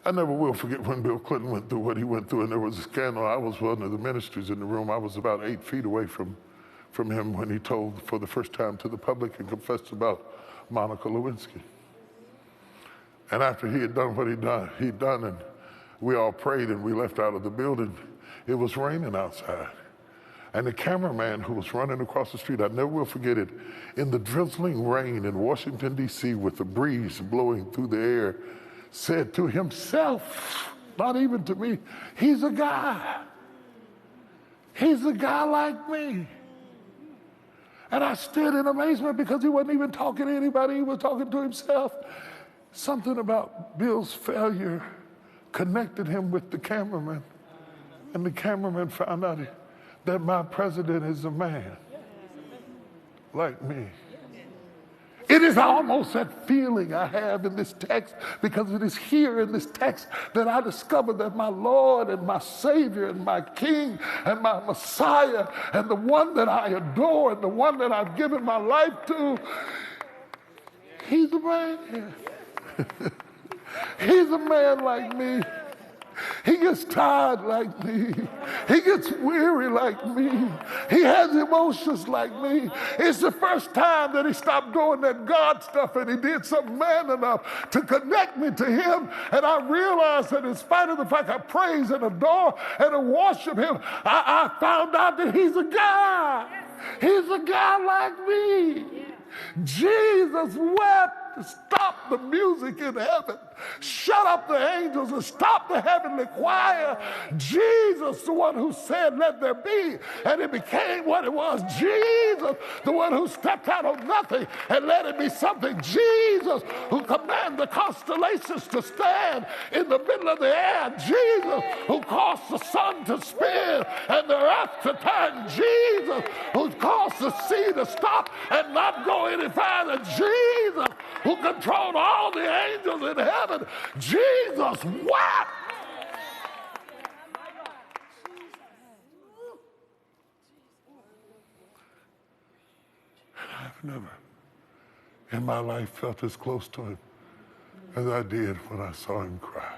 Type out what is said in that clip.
I never will forget when Bill Clinton went through what he went through and there was a scandal. I was one of the ministers in the room. I was about 8 feet away from him when he told for the first time to the public and confessed about Monica Lewinsky. And after he had done what he'd done, and we all prayed and we left out of the building, it was raining outside. And the cameraman who was running across the street, I never will forget it, in the drizzling rain in Washington, D.C., with the breeze blowing through the air, said to himself, not even to me, he's a guy. He's a guy like me. And I stood in amazement because he wasn't even talking to anybody, he was talking to himself. Something about Bill's failure connected him with the cameraman. And the cameraman found out that my president is a man like me. It is almost that feeling I have in this text, because it is here in this text that I discover that my Lord and my Savior and my King and my Messiah and the one that I adore and the one that I've given my life to, he's a man. He's a man like me. He gets tired like me. He gets weary like me. He has emotions like me. It's the first time that he stopped doing that God stuff and he did something man enough to connect me to him. And I realized that in spite of the fact I praise and adore and worship him, I found out that he's a guy. He's a guy like me. Jesus wept to stop the music in heaven, shut up the angels and stop the heavenly choir. Jesus, the one who said, let there be, and it became what it was. Jesus, the one who stepped out of nothing and let it be something. Jesus, who commanded the constellations to stand in the middle of the air. Jesus, who caused the sun to spin and the earth to turn. Jesus, who caused the sea to stop and not go any further. Jesus, who controlled all the angels in heaven. Jesus wept. And I've never in my life felt as close to him as I did when I saw him cry.